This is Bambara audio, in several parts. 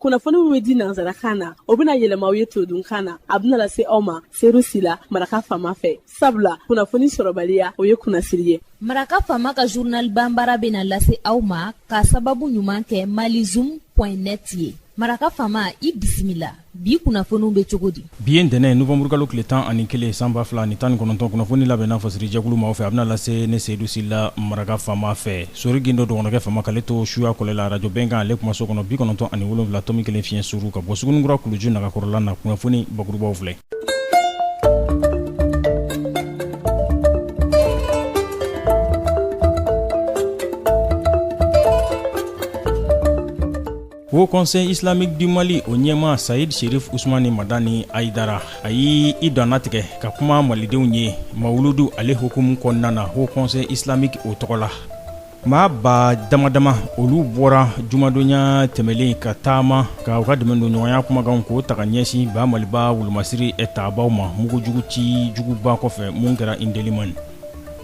kunnafoni min bɛ di nanzarakan na o bɛna yɛlɛma aw ye todunkan na a bɛna lase aw ma seeru sila maraka faama fɛ sabula kunnafoni sɔrɔbaliya o ye kunnasiri ye. maraka faama ka journal banbara bɛna lase aw ma ka sababu ɲuman kɛ malizoom.net ye. maraka faama i bisimila bi kunnafoniw bɛ cogo di. bi ye ntɛnɛ novembre kalo tile 11 san 2019 kunnafoni labɛnna fasiri jɛkulu maaw fɛ a bɛna lase ne seyidu sila maraka faama fɛ sori gindo dɔgɔnɔkɛ faama k'ale to suya kɔlɛ la radio bɛnkan ale kumaso kɔnɔ 97 tomi 1 fiɲɛ suru ka bɔ sugunikura kuluju nagakɔrɔla na kunnafoni bakurubaw filɛ. Haut Conseil islamique du Mali o ɲɛma Saïd Cherif Ousmane Madani Aïdara a y'i dɔnna tigɛ ka kuma malidenw ye mawuludu ale hukumu kɔnɔna na Haut Conseil islamique o tɔgɔ la. maa ba damadama olu bɔra jumadonya tɛmɛlen ka taama ka u ka dɛmɛ don ɲɔgɔnya kumakanw k'o ta ka ɲɛsin ba maliba wulumasiri taabaw ma mugujugu ci juguba kɔfɛ mun kɛra Indelimani.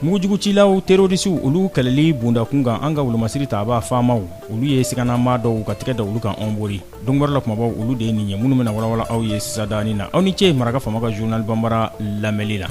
mugujugu cilaw terrorisiw olu kɛlɛli bondakun kan an ka wulumasiri taaba faamaw olu ye siganama dɔw ka tigɛ da olu kan an bori dɔnkibaru la kumabaw olu de ye nin ye minnu bɛna walawala aw ye sisadani na aw ni ce maraka faama ka journal banbara lamɛnli la.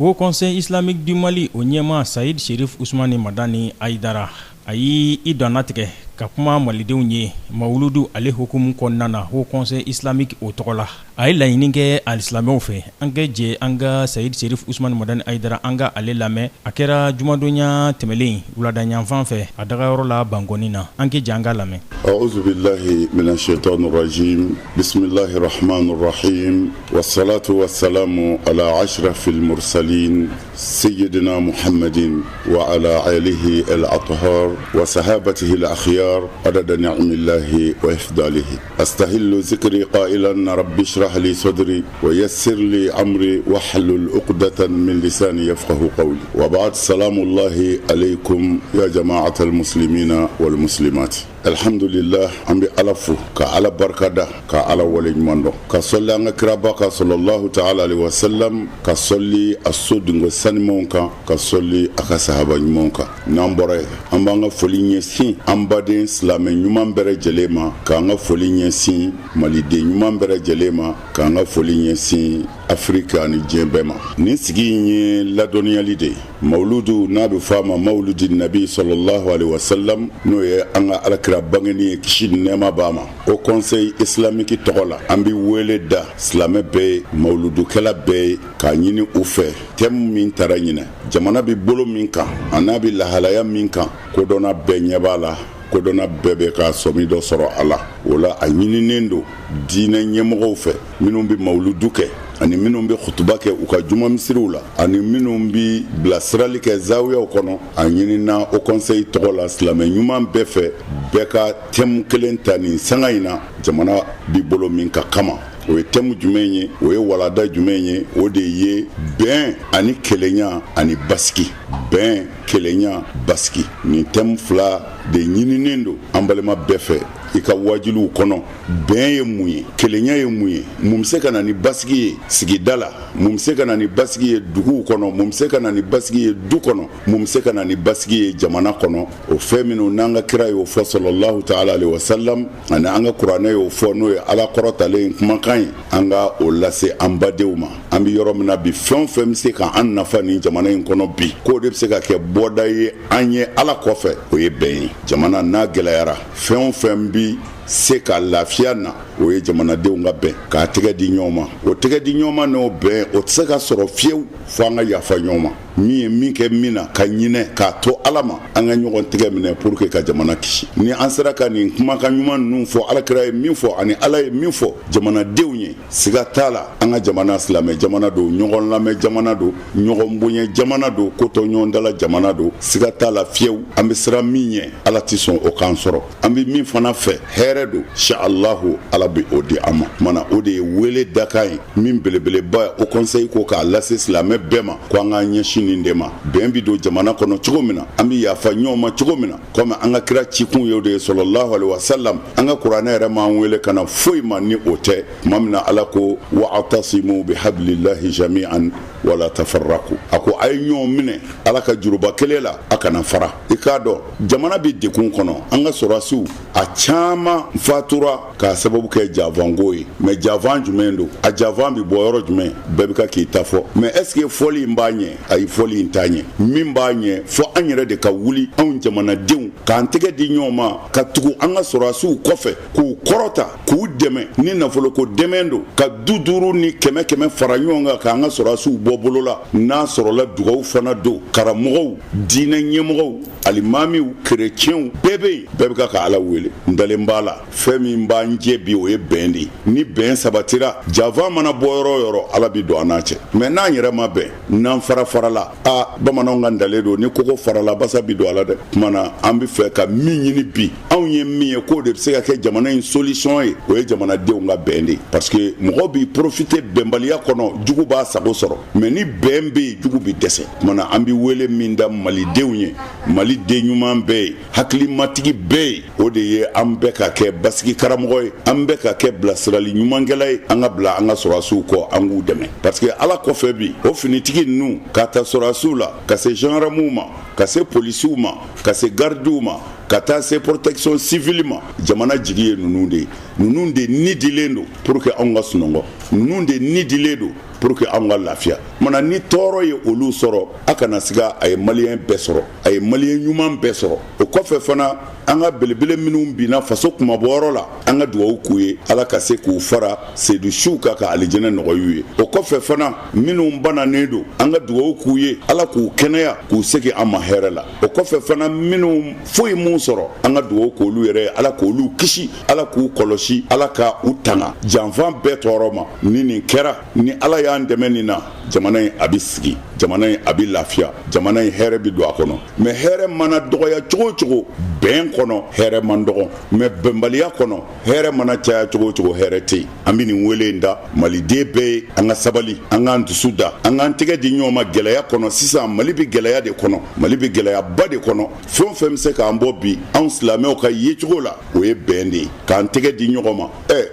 Haut Conseil islamique du Mali o ɲɛma Saïd Cherif Ousmane Madani Aïdara a y'i dɔnna tigɛ ka kuma malidenw ye mawuludu ale hukumu kɔnɔna na Haut Conseil islamique o tɔgɔ la. a ye laɲini kɛ alisimɛw fɛ an ka jɛ an ka Saïd Cherif Ousmane Madani Aïdara an ka ale lamɛn a kɛra jumadonya tɛmɛlen wuladayanfan fɛ a dagayɔrɔ la Bangoni na an ka jɛ an ka lamɛn. A'udhu billahi minash shaitanir rajim. Bismillahir rahmanir rahim. Wassalatu wassalamu ala ashrafil mursalin sayyidina Muhammadin wa ala alihi al-athhar wa sahabatihi al-akhyar adada ni'amillahi wa ifdalihi. Astahillu zikri qailan rabbi اشرح لي صدري ويسر لي أمري واحلل عقدة من لساني يفقه قولي وبعد السلام الله عليكم يا جماعة المسلمين والمسلمات. الحمد لله أمي ألفو كعلى بركة كعلى ولي مندو كصلي عن كربك صلى الله تعالى عليه وسلم كصلي السود والسنمونكا كصلي أكسحب نمونكا نامبره أمبعنا فلين يسين أمبادين سلامين يوم برجلما كأنا فلين يسين مالدين يوم برجلما كأنا فلين يسين أفريقيا نجيبما نسجيني لدنيا لدي مولود نبي فاما مولود النبي صلى الله عليه وسلم نوي أنا على bangeni kishin nema bama au conseil islamique togola ambi wele da islamé be mauludu kala be ka nyini ufe tem min taranyina jamana bi bolo min kan anabi lahalaya min kan ko dona be nyabala ko dona bebe ka somi do soro ala wala a nyini nendo dina nyemgo fe minum bi mauludu ke ani minnu bɛ khutuba kɛ u ka juma misiriw la ani minnu bɛ bilasirali kɛ zawiyaw kɔnɔ a ɲinina o conseil tɔgɔ la silamɛ ɲuman bɛɛ fɛ bɛɛ ka thème kelen ta nin sanga in na jamana bi bolo min ka kama o ye thème jumɛn ye o ye walada jumɛn ye o de ye bɛn ani kelenya ani basigi bɛn kelenya basigi nin thème fila de ɲininen don an balima bɛɛ fɛ i ka wajiluw kɔnɔ bɛn ye mun ye kelenya ye mun ye mun bɛ se ka na ni basigi ye sigida la mun bɛ se ka na ni basigi ye duguw kɔnɔ mun bɛ se ka na ni basigi ye du kɔnɔ mun bɛ se ka na ni basigi ye jamana kɔnɔ o fɛn minnu n'an ka kira y'o fɔ sallallahu ta'ala alaihi wasallam ani an ka kuranɛ y'o fɔ n'o ye ala kɔrɔtalen kumakan ye an ka o lase an badenw ma an bɛ yɔrɔ min na bi fɛn o fɛn bɛ se ka an nafa nin jamana in kɔnɔ bi k'o de bɛ se ka kɛ bɔda ye an ye ala kɔfɛ o ye bɛn ye jamana n'a gɛlɛyara fɛn o fɛn bi se ka lafiya na o ye jamanadenw ka bɛn k'a tɛgɛ di ɲɔgɔn ma o tɛgɛ di ɲɔgɔn ma n'o bɛn o tɛ se ka sɔrɔ fiyewu fo an ka yafa ɲɔgɔn ma min ye min kɛ min na ka ɲinɛ k'a to ala ma an ka ɲɔgɔn tɛgɛ minɛ pour que ka jamana kisi ni an sera ka nin kumakan ɲuman ninnu fɔ alakira ye min fɔ ani ala ye min fɔ jamanadenw ye siga t'a la an ka jamana silamɛ jamana don ɲɔgɔn lamɛn jamana don ɲɔgɔn bonya jamana don ko tɔ ɲɔgɔn dala jamana don siga t'a la fiyewu an bɛ siran min ɲɛ ala tɛ sɔn o k'an sɔrɔ an bɛ min fana fɛ hɛrɛ do inshallahu ala bɛ o di an ma mana o de ye wele dakan ye min belebeleba o conseil ko k'a lase silamɛ bɛɛ ma ko an ka ɲɛsin nin de ma bɛn bi don jamana kɔnɔ cogo min na an bɛ yafa ɲɔgɔn ma cogo min na komi an ka kira cikun ye o de ye sallallahu alaihi wasallam an ka kuranɛ yɛrɛ m'an wele ka na foyi ma ni o tɛ tuma min na ala ko wa'tasimu bihablillahi jami'an wala tafarraqu ako ay ɲɔgɔn minɛ ala ka juruba kelen la a kana fara i k'a dɔn jamana bɛ dekun kɔnɔ an ka sɔrɔdasiw a caman fatura k'a sababu kɛ javanko ye mais javan jumɛn don a javan bɛ bɔ yɔrɔ jumɛn bɛɛ bɛ ka k'i ta fɔ mais est ce que fɔli in b'a ɲɛ ayi fɔli in t'a ɲɛ min b'a ɲɛ fɔ an yɛrɛ de ka wuli anw jamanadenw k'an tɛgɛ di ɲɔgɔn ma ka tugu an ka sɔrɔdasiw kɔfɛ k'u kɔrɔta k'u dɛmɛ ni nafoloko dɛmɛ don ka 50 ni 100 fara ɲɔgɔn kan k'an ka sɔrɔdasiw bɔ bolo la n'a sɔrɔla dugawu fana don karamɔgɔw diinɛ ɲɛmɔgɔw alimamiw kerecɛnw bɛɛ bɛ yen bɛɛ bɛ ka ala wele n dalen b'a la fɛn min b'an jɛ bi o ye bɛn de ye ni bɛn sabatira javan mana bɔ yɔrɔ o yɔrɔ ala bɛ don an n'a cɛ mais n'an yɛrɛ ma bɛn n'an farala bamananw ka dalen don ni kogo farala basa bi don ala dɛ kumana an bɛ fɛ ka min ɲini bi anw ye min ye k'o de bɛ se ka kɛ jamana in solution ye o ye jamanadenw ka bɛn de parce que mɔgɔ b'i profiter bɛnbaliya kɔnɔ jugu b'a sago sɔrɔ mais ni bɛn bɛ yen jugu bɛ dɛsɛ kumana an bɛ wele min da malidenw ye mali den ɲuman bɛɛ ye hakilimatigi bɛɛ ye o de ye an bɛɛ ka kɛ basigi karamɔgɔ ye an bɛɛ ka kɛ bilasirali ɲumankɛla ye an ka bila an ka sɔrɔdasiw kɔ an k'u dɛmɛ parce que ala kɔfɛ bi o finitigi ninnu ka ta sɔrɔdasiw la ka se gendarmew ma ka se polisiw ma ka se gardiw ma ka taa se protection civile ma jamana jigi ye ninnu de ye ninnu de ni dilen don pour que anw ka sunɔgɔ ninnu de ni dilen don pour que anw ka lafiya mana ni tɔɔrɔ ye olu sɔrɔ a kana siga a ye maliyɛn bɛɛ sɔrɔ a ye maliyɛn ɲuman bɛɛ sɔrɔ o kɔfɛ fana an ka belebele minnu binna faso kumabɔyɔrɔ la an ka dugawu k'u ye ala ka se k'u fara seyidusiw kan ka alijɛnɛ nɔgɔy'u ye o kɔfɛ fana minnu bananen don an ka dugawu k'u ye ala k'u kɛnɛya k'u segin an ma hɛrɛ la o kɔfɛ fana minnu foyi mun sɔrɔ an ka dugawu k'olu yɛrɛ ala k'olu kisi ala k'u kɔlɔsi ala ka u tanga janfan bɛɛ tɔɔrɔ ma ni nin kɛra ni ala y'an dɛmɛ nin na jamana in a bɛ sigi jamana in a bɛ lafiya jamana in hɛrɛ bɛ don a kɔnɔ mais hɛrɛ mana dɔgɔya cogo o cogo bɛn kɔnɔ hɛrɛ man dɔgɔ mais bɛnbaliya kɔnɔ hɛrɛ mana caya cogo o cogo hɛrɛ tɛ yen an bɛ nin wele in da maliden bɛɛ ye an ka sabali an k'an dusu da an k'an tɛgɛ di ɲɔgɔn ma gɛlɛya kɔnɔ sisan mali bɛ gɛlɛya de kɔnɔ mali bɛ gɛlɛyaba de kɔnɔ fɛn o fɛn bɛ se k'an bɔ bi anw silamɛw ka yecogo la o ye bɛn de ye k'an tɛgɛ di ɲɔgɔn ma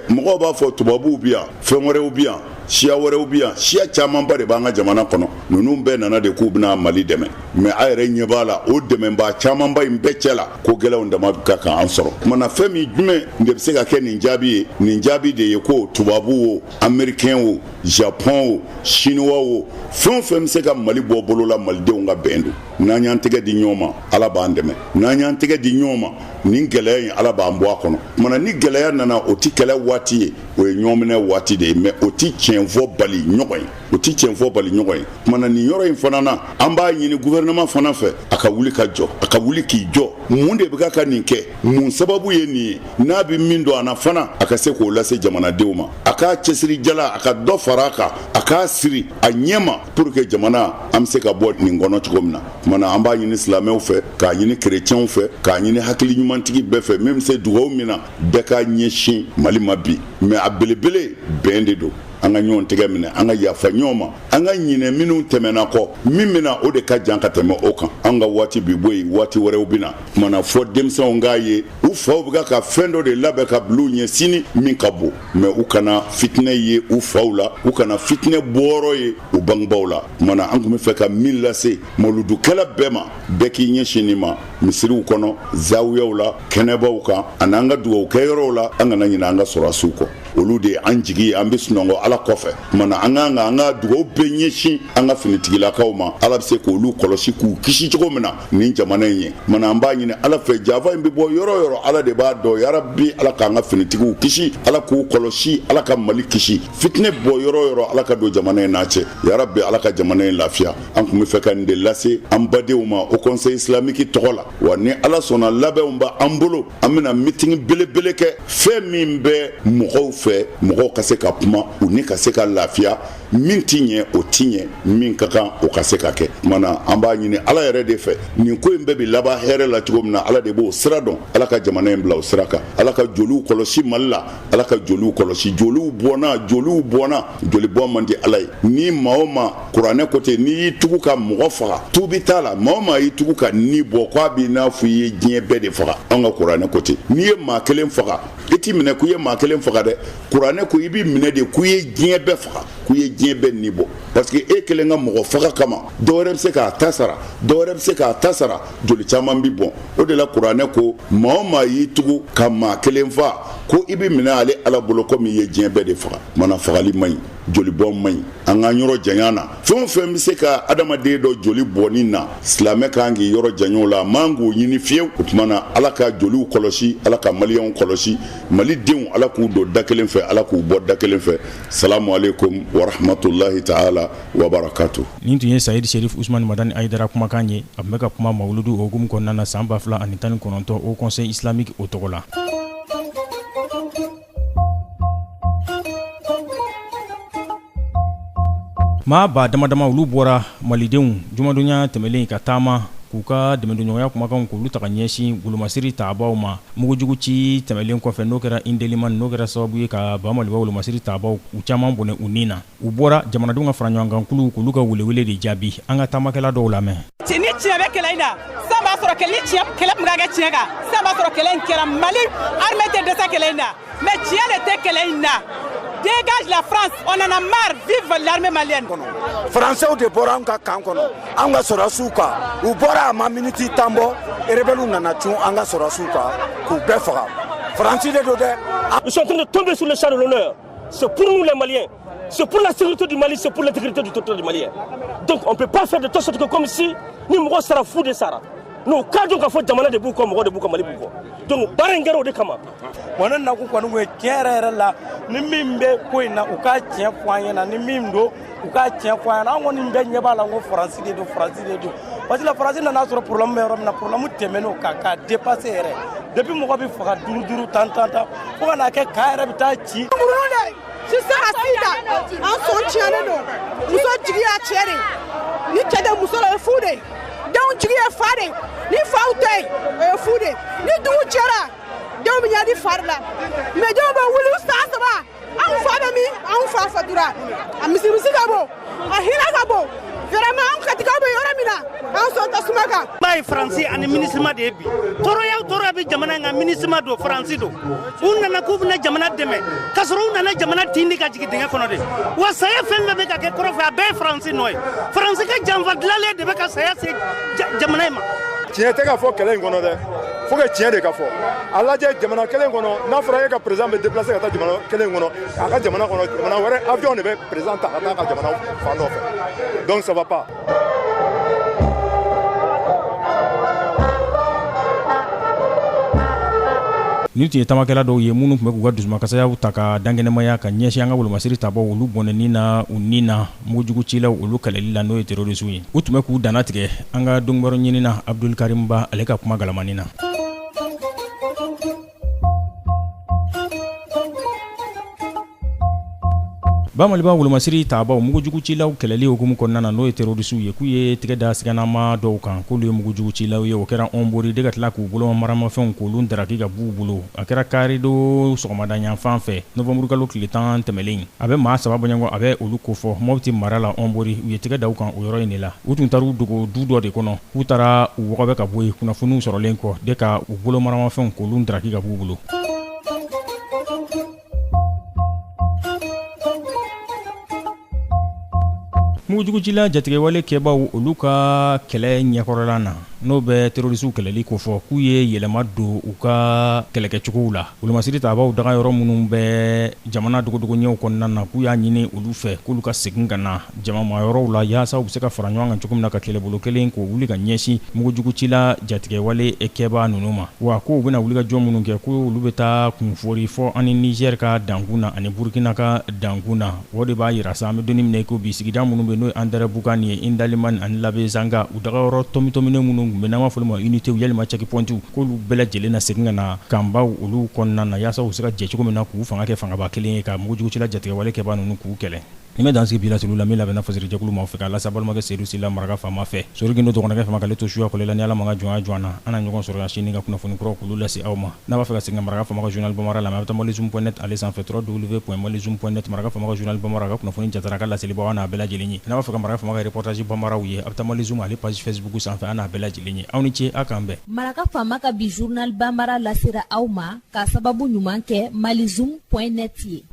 mɔgɔw b'a fɔ tubabuw bi yan fɛn wɛrɛw bi yan siya wɛrɛw bi yan siya camanba de b'an ka jamana kɔnɔ ninnu bɛɛ nana de k'u bɛna mali dɛmɛ mais a yɛrɛ ɲɛ b'a la o dɛmɛba camanba in bɛɛ cɛ la ko gɛlɛnw dama ka kan an sɔrɔ kumana fɛn min jumɛn de bɛ se ka kɛ nin jaabi ye nin jaabi de ye ko tubabu o américain o japon o chinois o fɛn o fɛn bɛ se ka mali bɔ bolo la malidenw ka bɛn don n'an y'an tɛgɛ di ɲɔgɔn ma ala b'an dɛmɛ n'an y'an tɛgɛ di ɲɔgɔn ma nin gɛlɛya in ala b'an bɔ a kɔnɔ kumana ni gɛlɛya nana o ti kɛlɛ waati ye o ye ɲɔgɔnminɛ waati de ye mais o ti tiɲɛfɔ bali ɲɔgɔn ye o ti tiɲɛfɔ bali ɲɔgɔn ye kumana nin yɔrɔ in fana na an b'a ɲini gouvernement fana fɛ a ka wuli ka jɔ a ka wuli k'i jɔ mun de bɛ ka nin kɛ mun sababu ye nin ye n'a bɛ min don an na fana a ka se k'o lase jamanadenw ma a k'a cɛsiri jala a ka dɔ fara a kan a k'a siri a ɲɛ ma pour que jamana an bɛ se ka bɔ nin kɔnɔ cogo min na kumana an b'a ɲini silamɛw fɛ k'a ɲini kerecɛnw fɛ k'a ɲini hakili ɲumantigi bɛɛ fɛ min bɛ se dugawu min na bɛɛ k'a ɲɛsin mali ma bi mais a belebele bɛn de don an ka ɲɔgɔn tɛgɛ minɛ an ka yafa ɲɔgɔn ma an ka ɲinɛ minnu tɛmɛna kɔ min bɛna o de ka jan ka tɛmɛ o kan an ka waati bi bɔ yen waati wɛrɛw bɛna kumana fɔ denmisɛnw k'a ye u faw bɛ ka fɛn dɔ de labɛn ka bila u ɲɛ sini min ka bon mais u kana fitinɛ ye u faw la u kana fitinɛ bɔyɔrɔ ye u bangebaaw la kumana an tun bɛ fɛ ka min lase mawuludukɛla bɛɛ ma bɛɛ k'i ɲɛsin nin ma misiriw kɔnɔ zawiyaw la kɛnɛbaw kan ani an ka dugawukɛyɔrɔw la an kana ɲinɛ an ka sɔrɔdasiw kɔ olu de an jigi ye an bɛ sunɔgɔ ala kɔfɛ kumana an ka dugawu bɛɛ ɲɛsin an ka finitigilakaw ma ala bɛ se k'olu kɔlɔsi k'u kisi cogo min na nin jamana in ye kumana an b'a ɲini ala fɛ jafa in bɛ bɔ yɔrɔ o yɔrɔ ala de b'a dɔn yarabi ala k'an ka finitigiw kisi ala k'u kɔlɔsi ala ka mali kisi fitinɛ bɔ yɔrɔ o yɔrɔ ala ka don jamana in n'a cɛ yarabi ala ka jamana in lafiya an tun bɛ fɛ ka nin de lase an badenw ma o conseil islamique tɔgɔ la wa ni ala sɔnna labɛnw b'an bolo an bɛna meeting belebele kɛ fɛn min bɛ mɔgɔw fɛ mɔgɔw ka se ka kuma u ni ka se ka lafiya min ti ɲɛ o ti ɲɛ min ka kan o ka se ka kɛ kumana an b'a ɲini ala yɛrɛ de fɛ nin ko in bɛɛ bi laban hɛrɛ la cogo min na ala de b'o sira dɔn ala ka jamana in bila o sira kan ala ka joliw kɔlɔsi Mali la ala ka joliw kɔlɔsi joliw bɔnna joli bɔ man di ala ye ni maa o maa kuranɛ côté ni y'i tugu ka mɔgɔ faga tubi t'a la maa o maa y'i tugu ka ni bɔ k'a b'i n'a fɔ i ye diɲɛ bɛɛ de faga an ka kuranɛ côté n'i ye maa kelen faga i t'i minɛ k'u ye maa kelen faga dɛ kuranɛ ko i b'i minɛ de k'u ye diɲɛ bɛɛ faga k'u ye diɲɛ bɛɛ ni bɔ parce que e kelen ka mɔgɔ faga kama dɔwɛrɛ bɛ se k'a ta sara dɔwɛrɛ bɛ se k'a ta sara joli caman bi bɔn o de la kuranɛ ko maa o maa y'i tugu ka maa kelen faga ko i bɛ minɛ ale ala bolo komi i ye diɲɛ bɛɛ de faga mana fagali man ɲi joli bɔn man ɲi an k'an yɔrɔ janya na fɛn o fɛn bɛ se ka adamaden dɔ joli bɔnni na silamɛ kan k'i yɔrɔ janyo la man k'o ɲini fiyewu o tuma na ala ka joliw kɔlɔsi ala ka maliyɛnw kɔlɔsi malidenw ala k'u don da kelen fɛ ala k'u bɔ da kelen fɛ salamu aleykum wa rahmatulahi ta'ala wa barakatuh. nin tun ye sayid sherif usmani madani ayidara kumakan ye a tun bɛ ka kuma mawuludu hokumu kɔnɔna na san 2019 au conseil islamique o tɔgɔ la. maa ba damadama olu bɔra malidenw jumadonya tɛmɛlen ka taama k'u ka dɛmɛdonɲɔgɔnya kumakanw k'olu ta ka ɲɛsin wolomasiri taabaw ma mugujugu ci tɛmɛlen kɔfɛ n'o kɛra indelima n'o kɛra sababu ye ka bamaliba wolomasiri taabaw u caman bɔnɛ u nin na u bɔra jamanadenw ka fara ɲɔgɔn kan kulu k'olu ka welewele de jaabi an ka taamakɛla dɔw lamɛn. ni tiɲɛ bɛ kɛlɛ in na san b'a sɔrɔ kɛlɛ min ka kɛ tiɲɛ kan san b'a sɔrɔ kɛlɛ in kɛra Mali armée tɛ dɛsɛ kɛlɛ in na mais tiɲɛ de tɛ kɛlɛ in na. Dégage la France, on en a marre, vive l'armée malienne. Français de bora an ka kan kɔnɔ an ka sɔrɔsiw kan u bɔra a ma miniti tan bɔ rebelles nana cun an ka sɔrɔsiw kan k'u bɛɛ faga France de do dɛ. Ils sont en train de tomber sur le champ de l'honneur. C'est pour nous les Maliens, c'est pour la sécurité du Mali, c'est pour l'intégrité du territoire du Malien. Donc on ne peut pas faire de telle sorte que comme si nous mɔgɔ sera fou de Sahara. Nous cadrons k'a fɔ jamana de b'u kɔ mɔgɔ de b'u kɔ Mali b'u kɔ. Donc baara in kɛra o de kama. Mɔnɛ nakun kɔni ko tiɲɛ yɛrɛ la ni min bɛ ko in na u ka tiɲɛ fɔ an ɲɛna ni min don u ka tiɲɛ fɔ an ɲɛna an kɔni bɛɛ ɲɛ b'a la ko France de don parce que la France nana sɔrɔ problème bɛ yɔrɔ min na problème tɛmɛn'o kan k'a dépasser yɛrɛ depuis mɔgɔ bɛ faga duuru tan fo ka n'a kɛ ka yɛrɛ bɛ taa ci. sisan a sida an sɔn tiɲɛnen don muso jigi y'a cɛ de ni cɛ tɛ muso la o ye fu de denw jigi ye fa de ni faw tɛ yen o ye fu de ni dugu cɛra denw bɛ ɲɛ di fari la mais denw bɛ wuli san 3 anw fa bɛ min anw fa fatura a misimisi ka bon a hinɛ ka bon vraiment anw katikaw bɛ yɔrɔ min na anw sɔn tasuma kan. Ba ye Faransi ani MINUSMA de ye bi tɔɔrɔya bɛ jamana in kan MINUSMA don Faransi don u nana k'u bɛna jamana dɛmɛ k'a sɔrɔ u nana jamana tindi ka jigin dingɛ kɔnɔ de wa saya fɛn fɛn bɛ ka kɛ kɔrɔfɛ a bɛɛ ye Faransi nɔ ye Faransi ka janfa dilanlen de bɛ ka saya se jamana in ma. tiɲɛ tɛ ka fɔ kɛlɛ in kɔnɔ dɛ fo ka tiɲɛ de ka fɔ a lajɛ jamana kelen kɔnɔ n'a fɔra e ka président bɛ déplacer ka taa jamana kelen kɔnɔ a ka jamana kɔnɔ jamana wɛrɛ avion de bɛ président ta ka taa ka jamana fan dɔ fɛ donc ça va pas. ni tun ye tamakɛla dɔw ye minnu tun bɛ k'u ka dusumakasaya ta ka dankɛnɛmaya ka ɲɛsin an ka wolomasiri tabaw olu bɔnɛni na u ni na mugujugu cilaw olu kɛlɛli la n'o ye terrorisiw ye u tun bɛ k'u danna tigɛ an ka dɔnnibaro ɲini na Abdul Karim Ba ale ka kuma galamani na. Bamaliba wolomasiri taabaw mugujugu cilaw kɛlɛli hukumu kɔnɔna na n'o ye terrorisiw ye k'u ye tɛgɛ da siganama dɔw kan k'olu ye mugujugu cilaw ye o kɛra onbori de ka tila k'u bolo maramafɛnw k'olu daraki ka b'u bolo a kɛra karido sɔgɔmada yanfan fɛ novembre kalo tile 10 tɛmɛlen a bɛ maa saba bɔɲɔgɔn a bɛ olu kofɔ Mopti mara la onbori u ye tɛgɛ da u kan o yɔrɔ in de la u tun taara u dogo du dɔ de kɔnɔ k'u taara u wɔgɔbɛ ka bɔ yen kunnafoniw sɔrɔlen kɔ de ka u bolo maramafɛnw k'olu daraki ka b'u bolo. mugujugujila jatigɛwale kɛbaw olu ka kɛlɛ ɲɛkɔrɔla na n'o bɛ terrorisiw kɛlɛli ko fɔ k'u ye yɛlɛma don u ka kɛlɛkɛcogow la wolomasiri taabaw daga yɔrɔ minnu bɛ jamana dogodogoɲɛw kɔnɔna na k'u y'a ɲini olu fɛ k'olu ka segin ka na jamama yɔrɔw la yaasa u bɛ se ka fara ɲɔgɔn kan cogo min na ka kɛlɛbolo kelen k'o wuli ka ɲɛsin mugujugucila jatigɛwale kɛba ninnu ma wa k'u bɛna wuli ka jɔ minnu kɛ k'olu bɛ taa kunfori fɔ ani Niger ka dankun na ani Burkina ka dankun na o de b'a yira sa an bɛ donni minɛ ko bi sigida minnu bɛ n'o ye Andere Bugani ye Indaliman ani Labe Zanga u daga yɔrɔ tomitominen minnu tun bɛ n'an b'a fɔ ma unité yalima checkpoints k'olu bɛɛ lajɛlen na segin ka na kanbaw olu kɔnɔna na yaasa u se ka jɛ cogo min na k'u fanga kɛ fangaba kelen ye ka mugujugucila jatigɛwale kɛba ninnu k'u kɛlɛ ime dan sigi bila tulu la min labɛnna fasiri jɛkulu ma fɛ ka lasa balimakɛ seyidu sila maraka faama fɛ sori gindo dɔgɔnakɛ fama k'ale to suya kɔlɛ la ni ala man ka jɔn a jɔn na an na ɲɔgɔn sɔrɔ yan sini ka kunnafoni kuraw k'olu lase aw ma n'a b'a fɛ ka segin maraka faama ka journal bamara la a bɛ taa malizoom.net ale sanfɛ www.malizoom.net maraka faama ka journal bamara ka kunnafoni jatara ka laselibaw an n'a bɛɛ lajɛlen ye n'a b'a fɛ ka maraka faama ka reportage bamaraw ye a bɛ taa malizoom ale page facebook sanfɛ an n'a bɛɛ lajɛlen ye aw ni ce a k'an bɛn maraka faama ka bi journal bamara lasera aw ma ka sababu ɲuman kɛ malizoom.net ye